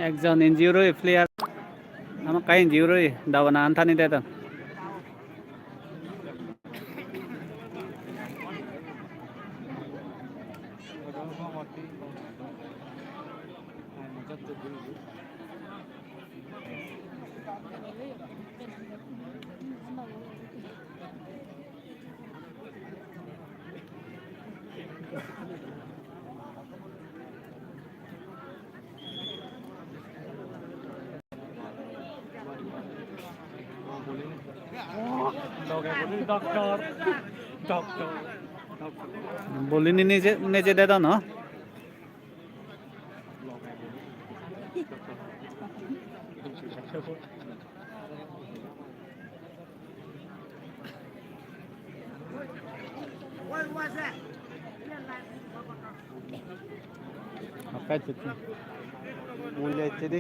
একজন injury player আমার কাই injury দাওনা আনথানি দেতা বলিনি নিজে নিজে দে দাও না apa itu mulai jadi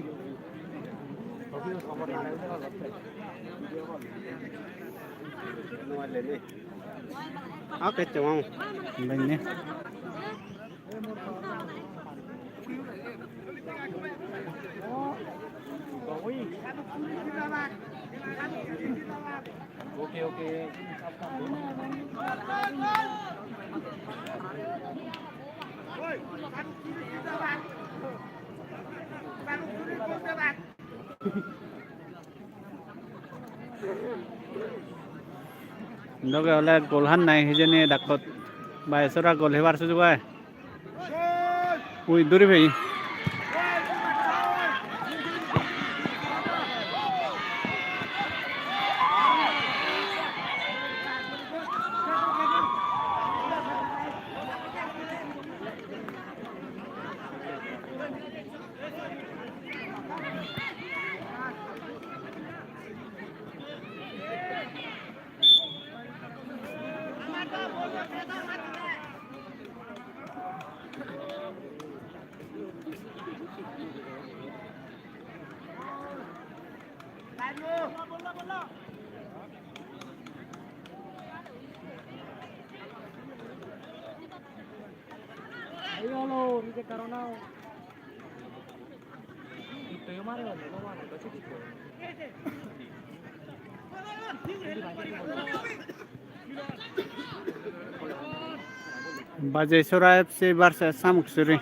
oke cuma ini oke oke Doge oleh golhan nai hijeni dakot bai sora gol hebar sujuk ai ui duri bhai Ayo lo, ini karena itu yang mana lo mana itu sih Bajai Sora FC versus Samuk Suri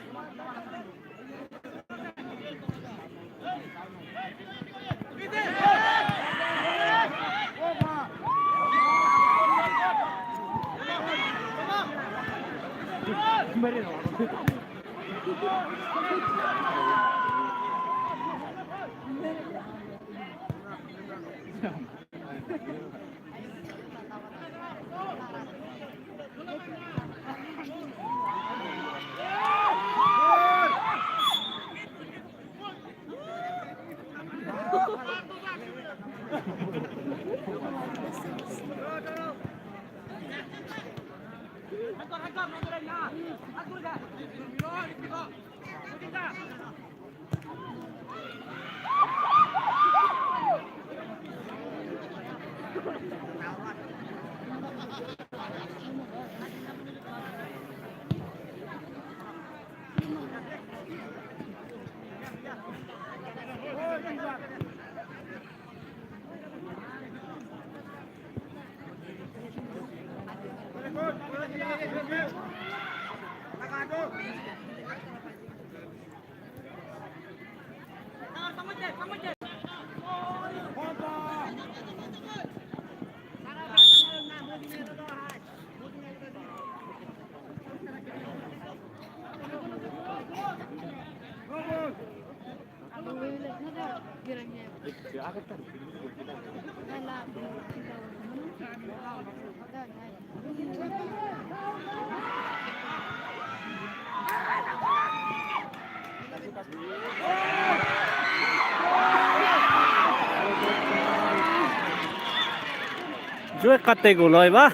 Jual kate goloi ba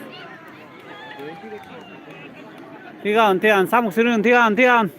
Thigan Samuk Suri Thigan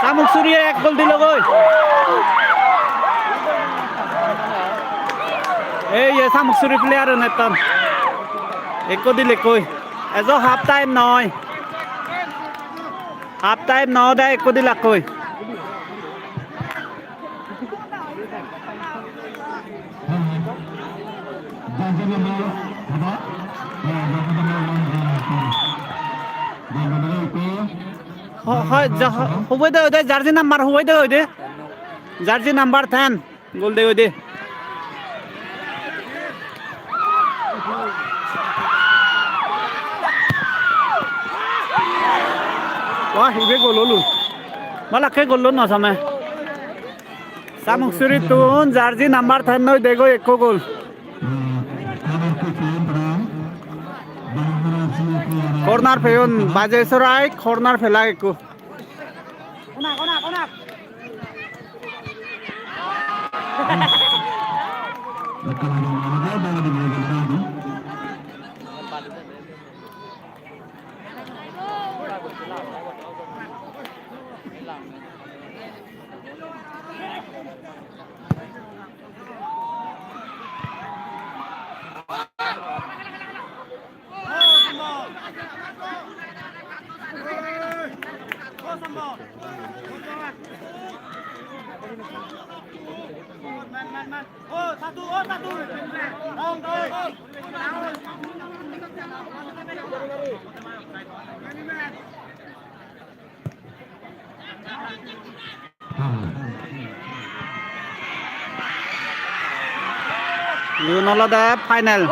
Samuk Suri এক গোল দিল গো এই Samuk Suri player নেতন একো দিলে কই age half time নয় half time ন দে একো দিলা কই হয় হুবই দে জার্সি নাম্বার হুবই দে জার্সি নাম্বার 10 গোল দে wah hibe gol lulu malah ke gol no sama Samuk Suri tun jersey number 10 noi dego ekko gol corner peon baje sorai corner phela ekko kona Lunola da final.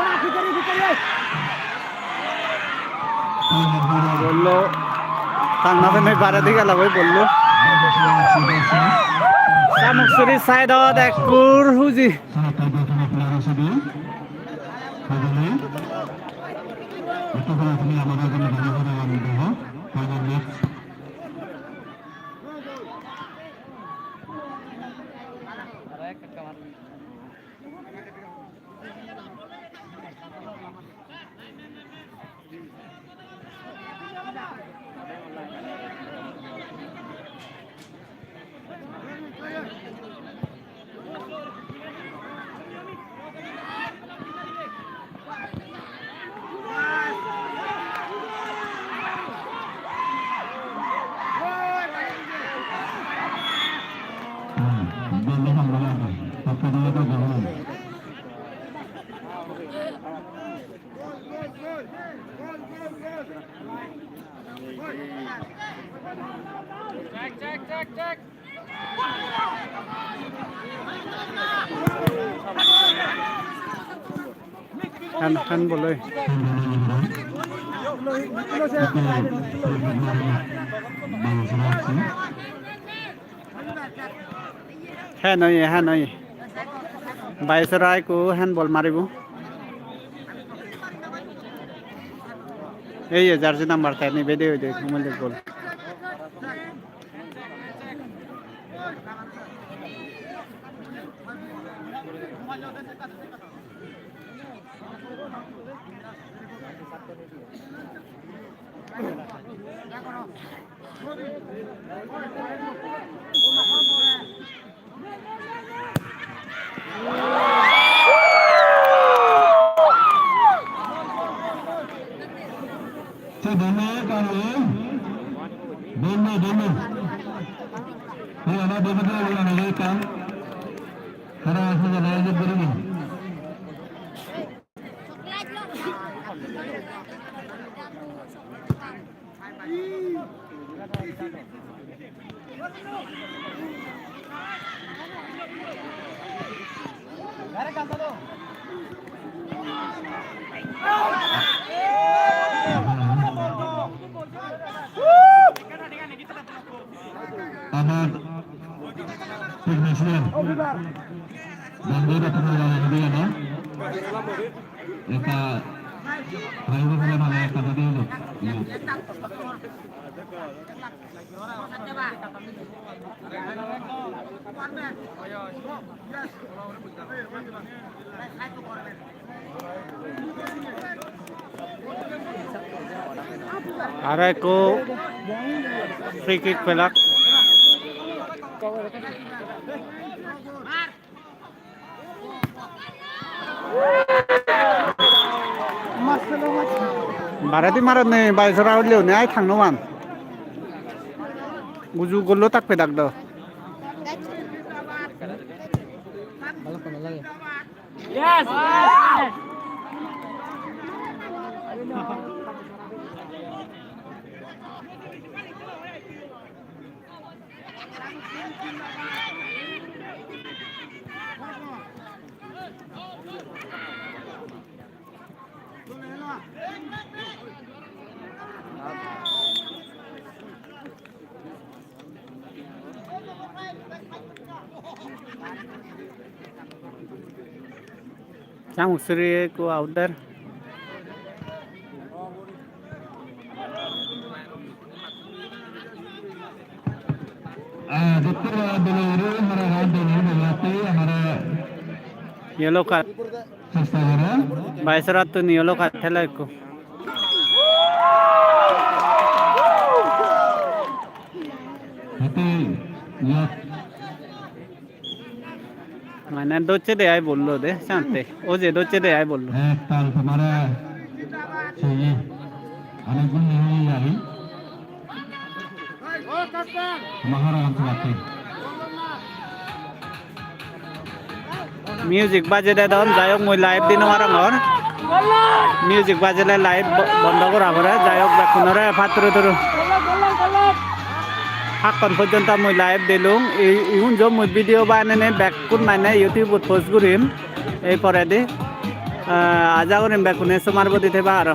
Bollo tangna pe mai bara diga la boy bollo. Samuk Suri side od ekur huji. Check. Han boloi. হ্যাঁ নয় বাইসরাই কো handball মারিব এই jersey number 10 নিবে দে কুমলে গোল আমার technician বন্ধুরা তোমরা দিয়ে না এটা ভাইবো বলে ভালো একটা দিয়ে দাও আর একো ফ্রি কিক পেলাক Barati marat nih, bayar serawat liu nih, ay thang noman. Uju golo tak pedak do. Yes. Sang usri ko out there. Yellow card. Bayar tu ni yellow card thela ko. मैंने दो दे आए बोल लो दे शांति ओ जे दो दे आए बोल लो ताल हमारा चाहिए अनेक गुण नहीं आई महाराज से बात म्यूजिक बाजे दे दम जायक মই লাইভ দিন মারাঙর মিউজিক বাজেলে লাইভ বন্ধ করা পরে যায়ক দেখুনরে ফাতরে ধরো হাকন পর্যন্ত মই লাইভ দিলুম ইউন যে মই ভিডিও বানানে ব্যাক কোন মানে ইউটিউবত পোস্ট করিম এই পরে দি আজা করিম ব্যাকুনে সুমার বদি থেবা আর